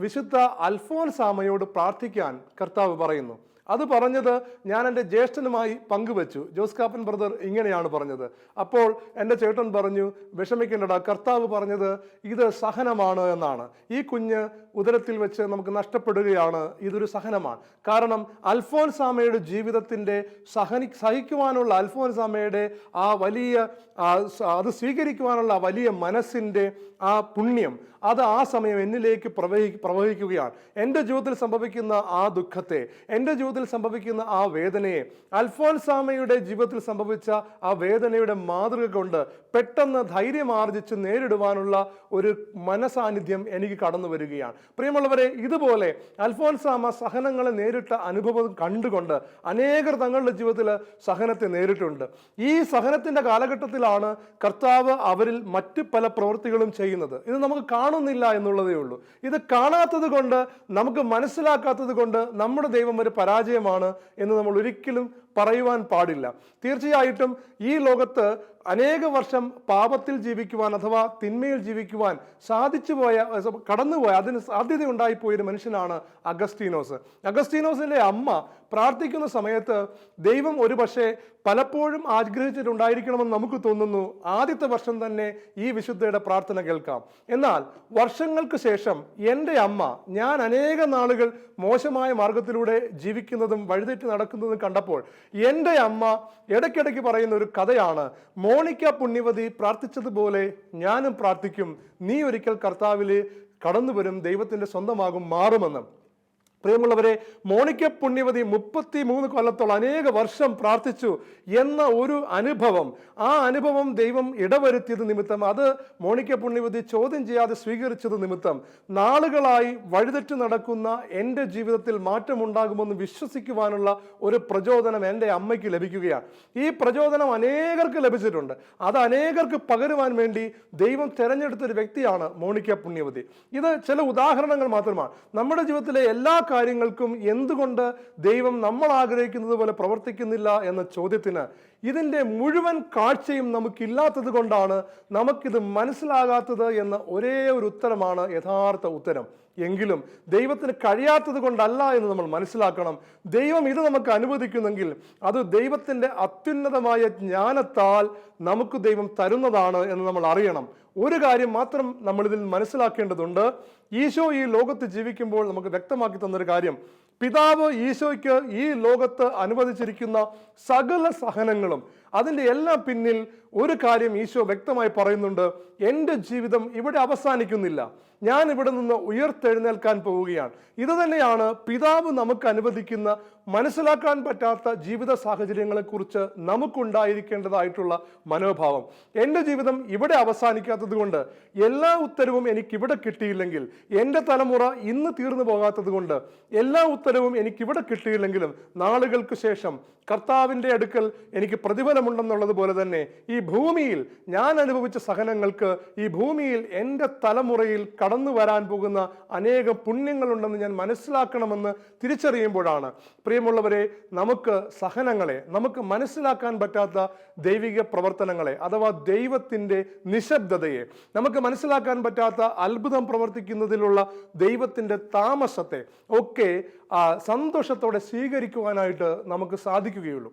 വിശുദ്ധ അൽഫോൻസാമയോട് പ്രാർത്ഥിക്കാൻ കർത്താവ് പറയുന്നു. അത് പറഞ്ഞത് ഞാൻ എൻ്റെ ജ്യേഷ്ഠനുമായി പങ്കുവച്ചു. ജോസ് കാപ്പൻ ബ്രദർ ഇങ്ങനെയാണ് പറഞ്ഞത്. അപ്പോൾ എൻ്റെ ചേട്ടൻ പറഞ്ഞു, വിഷമിക്കേണ്ടടാ, കർത്താവ് പറഞ്ഞത് ഇത് സഹനമാണ് എന്നാണ്. ഈ കുഞ്ഞ് ഉദരത്തിൽ വെച്ച് നമുക്ക് നഷ്ടപ്പെടുകയാണ്, ഇതൊരു സഹനമാണ്. കാരണം അൽഫോൻസാമയുടെ ജീവിതത്തിൻ്റെ സഹിക്കുവാനുള്ള അൽഫോൻസാമയുടെ ആ വലിയ അത് സ്വീകരിക്കുവാനുള്ള വലിയ മനസ്സിൻ്റെ ആ പുണ്യം അത് ആ സമയം എന്നിലേക്ക് പ്രവഹിക്കുകയാണ്. എൻ്റെ ജീവിതത്തിൽ സംഭവിക്കുന്ന ആ ദുഃഖത്തെ, എൻ്റെ ജീവിതത്തിൽ സംഭവിക്കുന്ന ആ വേദനയെ, അൽഫോൻസാമയുടെ ജീവിതത്തിൽ സംഭവിച്ച ആ വേദനയുടെ മാതൃക കൊണ്ട് പെട്ടെന്ന് ധൈര്യമാർജിച്ച് നേരിടുവാനുള്ള ഒരു മനസാന്നിധ്യം എനിക്ക് കടന്നു വരികയാണ്. പ്രിയമുള്ളവരെ, ഇതുപോലെ അൽഫോൻസാമ സഹനങ്ങളെ നേരിട്ട അനുഭവം കണ്ടുകൊണ്ട് അനേകർ തങ്ങളുടെ ജീവിതത്തിൽ സഹനത്തെ നേരിട്ടുണ്ട്. ഈ സഹനത്തിൻ്റെ കാലഘട്ടത്തിലാണ് കർത്താവ് അവരിൽ മറ്റ് പല പ്രവൃത്തികളും ചെയ്യുന്നത്. ഇത് നമുക്ക് കാണുന്നില്ല എന്നുള്ളതേ ഉള്ളൂ. ഇത് കാണാത്തത് കൊണ്ട്, നമുക്ക് മനസ്സിലാക്കാത്തത് കൊണ്ട് നമ്മുടെ ദൈവം ഒരു പരാജയമാണ് എന്ന് നമ്മൾ ഒരിക്കലും പറയുവാൻ പാടില്ല. തീർച്ചയായിട്ടും ഈ ലോകത്ത് അനേക വർഷം പാപത്തിൽ ജീവിക്കുവാൻ അഥവാ തിന്മയിൽ ജീവിക്കുവാൻ കടന്നുപോയ അതിന് സാധ്യത ഉണ്ടായിപ്പോയൊരു മനുഷ്യനാണ് അഗസ്തീനോസ്. അഗസ്തീനോസിന്റെ അമ്മ പ്രാർത്ഥിക്കുന്ന സമയത്ത് ദൈവം ഒരു പക്ഷേ പലപ്പോഴും ആഗ്രഹിച്ചിട്ടുണ്ടായിരിക്കണമെന്ന് നമുക്ക് തോന്നുന്നു. ആദ്യത്തെ വർഷം തന്നെ ഈ വിശുദ്ധയുടെ പ്രാർത്ഥന കേൾക്കാം. എന്നാൽ വർഷങ്ങൾക്ക് ശേഷം എൻ്റെ അമ്മ, ഞാൻ അനേക നാളുകൾ മോശമായ മാർഗത്തിലൂടെ ജീവിക്കുന്നതും വഴിതെറ്റി നടക്കുന്നതും കണ്ടപ്പോൾ എൻ്റെ അമ്മ ഇടയ്ക്കിടയ്ക്ക് പറയുന്ന ഒരു കഥയാണ്, മോണിക്ക പുണ്യവതി പ്രാർത്ഥിച്ചതുപോലെ ഞാനും പ്രാർത്ഥിക്കും, നീ ഒരിക്കൽ കർത്താവിൽ കടന്നു വരും, ദൈവത്തിൻ്റെ സ്വന്തമാകും, മാറുമെന്ന്. പ്രിയമുള്ളവരെ, മോണിക്ക പുണ്യവതി 33 കൊല്ലത്തോളം അനേക വർഷം പ്രാർത്ഥിച്ചു എന്ന ഒരു അനുഭവം, ആ അനുഭവം ദൈവം ഇടവരുത്തിയത് നിമിത്തം, അത് മോണിക്ക പുണ്യവതി ചോദ്യം ചെയ്യാതെ സ്വീകരിച്ചത് നിമിത്തം നാളുകളായി വഴിതെറ്റി നടക്കുന്ന എൻ്റെ ജീവിതത്തിൽ മാറ്റമുണ്ടാകുമെന്ന് വിശ്വസിക്കുവാനുള്ള ഒരു പ്രചോദനം എൻ്റെ അമ്മയ്ക്ക് ലഭിക്കുകയാണ്. ഈ പ്രചോദനം അനേകർക്ക് ലഭിച്ചിട്ടുണ്ട്. അത് അനേകർക്ക് പകരുവാൻ വേണ്ടി ദൈവം തിരഞ്ഞെടുത്തൊരു വ്യക്തിയാണ് മോണിക്ക പുണ്യവതി. ഇത് ചില ഉദാഹരണങ്ങൾ മാത്രമാണ്. നമ്മുടെ ജീവിതത്തിലെ എല്ലാ കാര്യങ്ങൾക്കും എന്തുകൊണ്ട് ദൈവം നമ്മൾ ആഗ്രഹിക്കുന്നത് പോലെ പ്രവർത്തിക്കുന്നില്ല എന്ന ചോദ്യത്തിന് ഇതിൻ്റെ മുഴുവൻ കാഴ്ചയും നമുക്കില്ലാത്തത് കൊണ്ടാണ് നമുക്കിത് മനസ്സിലാകാത്തത് എന്ന ഒരേ ഒരു ഉത്തരമാണ് യഥാർത്ഥ ഉത്തരം. എങ്കിലും ദൈവത്തിന് കഴിയാത്തത് കൊണ്ടല്ല എന്ന് നമ്മൾ മനസ്സിലാക്കണം. ദൈവം ഇത് നമുക്ക് അനുവദിക്കുന്നെങ്കിൽ അത് ദൈവത്തിൻ്റെ അത്യുന്നതമായ ജ്ഞാനത്താൽ നമുക്ക് ദൈവം തരുന്നതാണ് എന്ന് നമ്മൾ അറിയണം. ഒരു കാര്യം മാത്രം നമ്മളിതിൽ മനസ്സിലാക്കേണ്ടതുണ്ട്. ഈശോ ഈ ലോകത്ത് ജീവിക്കുമ്പോൾ നമുക്ക് വ്യക്തമാക്കി തന്നൊരു കാര്യം, പിതാവ് ഈശോയ്ക്ക് ഈ ലോകത്ത് അനുവദിച്ചിരിക്കുന്ന സകല സഹനങ്ങളും അതിൻ്റെ എല്ലാം പിന്നിൽ ഒരു കാര്യം ഈശോ വ്യക്തമായി പറയുന്നുണ്ട്, എൻ്റെ ജീവിതം ഇവിടെ അവസാനിക്കുന്നില്ല, ഞാൻ ഇവിടെ നിന്ന് ഉയർത്തെഴുന്നേൽക്കാൻ പോവുകയാണ്. ഇത് തന്നെയാണ് പിതാവ് നമുക്ക് അനുവദിക്കുന്ന മനസ്സിലാക്കാൻ പറ്റാത്ത ജീവിത സാഹചര്യങ്ങളെക്കുറിച്ച് നമുക്കുണ്ടായിരിക്കേണ്ടതായിട്ടുള്ള മനോഭാവം. എൻ്റെ ജീവിതം ഇവിടെ അവസാനിക്കാത്തത് കൊണ്ട്, എല്ലാ ഉത്തരവും എനിക്കിവിടെ കിട്ടിയില്ലെങ്കിൽ, എൻ്റെ തലമുറ ഇന്ന് തീർന്നു പോകാത്തത് കൊണ്ട് എല്ലാ ഉത്തരവും എനിക്കിവിടെ കിട്ടിയില്ലെങ്കിലും നാളുകൾക്ക് ശേഷം കർത്താവിൻ്റെ അടുക്കൽ എനിക്ക് പ്രതിഫലം പ്രതിഫലമുണ്ടെന്നുള്ളത് പോലെ തന്നെ ഈ ഭൂമിയിൽ ഞാൻ അനുഭവിച്ച സഹനങ്ങൾക്ക് ഈ ഭൂമിയിൽ എൻ്റെ തലമുറയിൽ കടന്നു വരാൻ പോകുന്ന അനേകം പുണ്യങ്ങളുണ്ടെന്ന് ഞാൻ മനസ്സിലാക്കണമെന്ന് തിരിച്ചറിയുമ്പോഴാണ് പ്രിയമുള്ളവരെ നമുക്ക് സഹനങ്ങളെ, നമുക്ക് മനസ്സിലാക്കാൻ പറ്റാത്ത ദൈവിക പ്രവർത്തനങ്ങളെ അഥവാ ദൈവത്തിൻ്റെ നിശബ്ദതയെ, നമുക്ക് മനസ്സിലാക്കാൻ പറ്റാത്ത അത്ഭുതം പ്രവർത്തിക്കുന്നതിലുള്ള ദൈവത്തിൻ്റെ താമസത്തെ ഒക്കെ സന്തോഷത്തോടെ സ്വീകരിക്കുവാനായിട്ട് നമുക്ക് സാധിക്കുകയുള്ളൂ.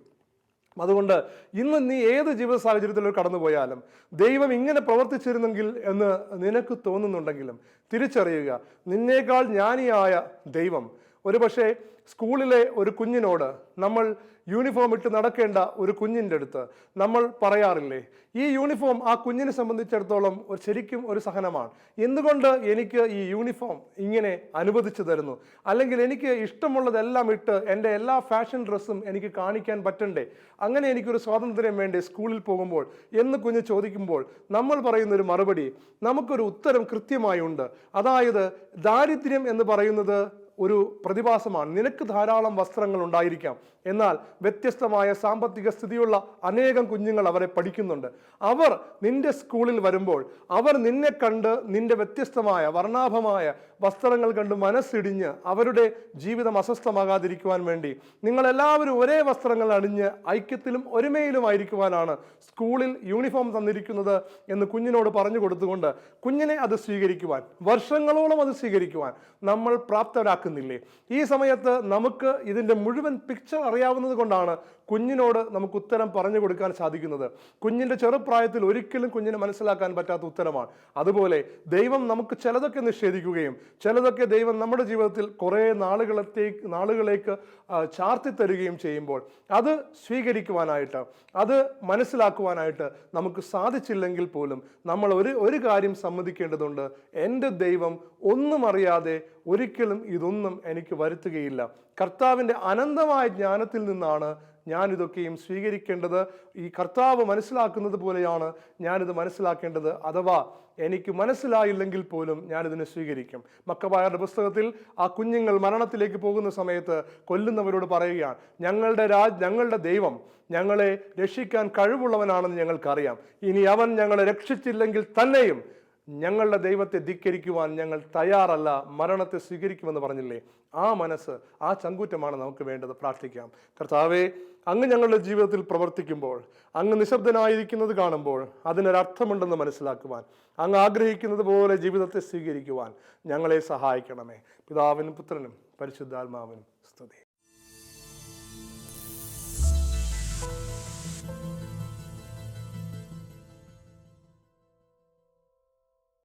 അതുകൊണ്ട് ഇന്ന് നീ ഏത് ജീവിത സാഹചര്യത്തിലൂടെ കടന്നുപോയാലും ദൈവം ഇങ്ങനെ പ്രവർത്തിച്ചിരുന്നെങ്കിൽ എന്ന് നിനക്ക് തോന്നുന്നുണ്ടെങ്കിലും തിരിച്ചറിയുക, നിന്നേക്കാൾ ജ്ഞാനിയായ ദൈവം ഒരുപക്ഷെ സ്കൂളിലെ ഒരു കുഞ്ഞിനോട്, നമ്മൾ യൂണിഫോം ഇട്ട് നടക്കേണ്ട ഒരു കുഞ്ഞിൻ്റെ അടുത്ത് നമ്മൾ പറയാറില്ലേ, ഈ യൂണിഫോം ആ കുഞ്ഞിനെ സംബന്ധിച്ചിടത്തോളം ശരിക്കും ഒരു സഹനമാണ്. എന്തുകൊണ്ട് എനിക്ക് ഈ യൂണിഫോം ഇങ്ങനെ അനുവദിച്ചു തരുന്നു, അല്ലെങ്കിൽ എനിക്ക് ഇഷ്ടമുള്ളതെല്ലാം ഇട്ട് എൻ്റെ എല്ലാ ഫാഷൻ ഡ്രസ്സും എനിക്ക് കാണിക്കാൻ പറ്റണ്ടേ, അങ്ങനെ എനിക്കൊരു സ്വാതന്ത്ര്യം വേണ്ടേ സ്കൂളിൽ പോകുമ്പോൾ എന്ന് കുഞ്ഞ് ചോദിക്കുമ്പോൾ നമ്മൾ പറയുന്നൊരു മറുപടി, നമുക്കൊരു ഉത്തരം കൃത്യമായി ഉണ്ട്. അതായത് ദാരിദ്ര്യം എന്ന് പറയുന്നത് ഒരു പ്രതിഭാസമാണ്. നിനക്ക് ധാരാളം വസ്ത്രങ്ങൾ ഉണ്ടായിരിക്കാം, എന്നാൽ വ്യത്യസ്തമായ സാമ്പത്തിക സ്ഥിതിയുള്ള അനേകം കുഞ്ഞുങ്ങൾ അവരെ പഠിക്കുന്നുണ്ട്. അവർ നിന്റെ സ്കൂളിൽ വരുമ്പോൾ അവർ നിന്നെ കണ്ട് നിന്റെ വ്യത്യസ്തമായ വർണ്ണാഭമായ വസ്ത്രങ്ങൾ കണ്ട് മനസ്സിടിഞ്ഞ് അവരുടെ ജീവിതം അസ്വസ്ഥമാകാതിരിക്കുവാൻ വേണ്ടി നിങ്ങളെല്ലാവരും ഒരേ വസ്ത്രങ്ങൾ അണിഞ്ഞ് ഐക്യത്തിലും ഒരുമയിലുമായിരിക്കുവാനാണ് സ്കൂളിൽ യൂണിഫോം തന്നിരിക്കുന്നത് എന്ന് കുഞ്ഞിനോട് പറഞ്ഞു കൊടുത്തുകൊണ്ട് കുഞ്ഞിനെ അത് സ്വീകരിക്കുവാൻ, വർഷങ്ങളോളം അത് സ്വീകരിക്കുവാൻ നമ്മൾ പ്രാപ്തരാക്കുന്നില്ലേ? ഈ സമയത്ത് നമുക്ക് ഇതിൻ്റെ മുഴുവൻ പിക്ചർ അറിയാവുന്നത് കൊണ്ടാണ് കുഞ്ഞിനോട് നമുക്ക് ഉത്തരം പറഞ്ഞു കൊടുക്കാൻ സാധിക്കുന്നത്. കുഞ്ഞിൻ്റെ ചെറുപ്രായത്തിൽ ഒരിക്കലും കുഞ്ഞിനെ മനസ്സിലാക്കാൻ പറ്റാത്ത ഉത്തരമാണ്. അതുപോലെ നമുക്ക് ചിലതൊക്കെ നിഷേധിക്കുകയും ചിലതൊക്കെ ദൈവം നമ്മുടെ ജീവിതത്തിൽ കുറേ നാളുകളേക്ക് ചാർത്തി തരികയും ചെയ്യുമ്പോൾ അത് സ്വീകരിക്കുവാനായിട്ട്, അത് മനസ്സിലാക്കുവാനായിട്ട് നമുക്ക് സാധിച്ചില്ലെങ്കിൽ പോലും നമ്മൾ ഒരു കാര്യം സമ്മതിക്കേണ്ടതുണ്ട്, എൻ്റെ ദൈവം ഒന്നും അറിയാതെ ഒരിക്കലും ഇതൊന്നും എനിക്ക് വരുത്തുകയില്ല. കർത്താവിൻ്റെ അനന്തമായ ജ്ഞാനത്തിൽ നിന്നാണ് ഞാനിതൊക്കെയും സ്വീകരിക്കേണ്ടത്. ഈ കർത്താവ് മനസ്സിലാക്കുന്നത് പോലെയാണ് ഞാനിത് മനസ്സിലാക്കേണ്ടത്. അഥവാ എനിക്ക് മനസ്സിലായില്ലെങ്കിൽ പോലും ഞാനിതിനെ സ്വീകരിക്കും. മക്കബായരുടെ പുസ്തകത്തിൽ ആ കുഞ്ഞുങ്ങൾ മരണത്തിലേക്ക് പോകുന്ന സമയത്ത് കൊല്ലുന്നവരോട് പറയുകയാണ്, ഞങ്ങളുടെ ദൈവം ഞങ്ങളെ രക്ഷിക്കാൻ കഴിവുള്ളവനാണെന്ന് ഞങ്ങൾക്കറിയാം. ഇനി അവൻ ഞങ്ങളെ രക്ഷിച്ചില്ലെങ്കിൽ തന്നെയും ഞങ്ങളുടെ ദൈവത്തെ ധിക്കരിക്കുവാൻ ഞങ്ങൾ തയ്യാറല്ല, മരണത്തെ സ്വീകരിക്കുമെന്ന് പറഞ്ഞില്ലേ? ആ മനസ്സ്, ആ ചങ്കൂറ്റമാണ് നമുക്ക് വേണ്ടത്. പ്രാർത്ഥിക്കാം. കർത്താവേ, അങ്ങ് ഞങ്ങളുടെ ജീവിതത്തിൽ പ്രവർത്തിക്കുമ്പോൾ, അങ്ങ് നിശബ്ദനായിരിക്കുന്നത് കാണുമ്പോൾ അതിനൊരർത്ഥമുണ്ടെന്ന് മനസ്സിലാക്കുവാൻ, അങ്ങ് ആഗ്രഹിക്കുന്നത് പോലെ ജീവിതത്തെ സ്വീകരിക്കുവാൻ ഞങ്ങളെ സഹായിക്കണമേ. പിതാവിനും പുത്രനും പരിശുദ്ധാത്മാവിനും സ്തുതി.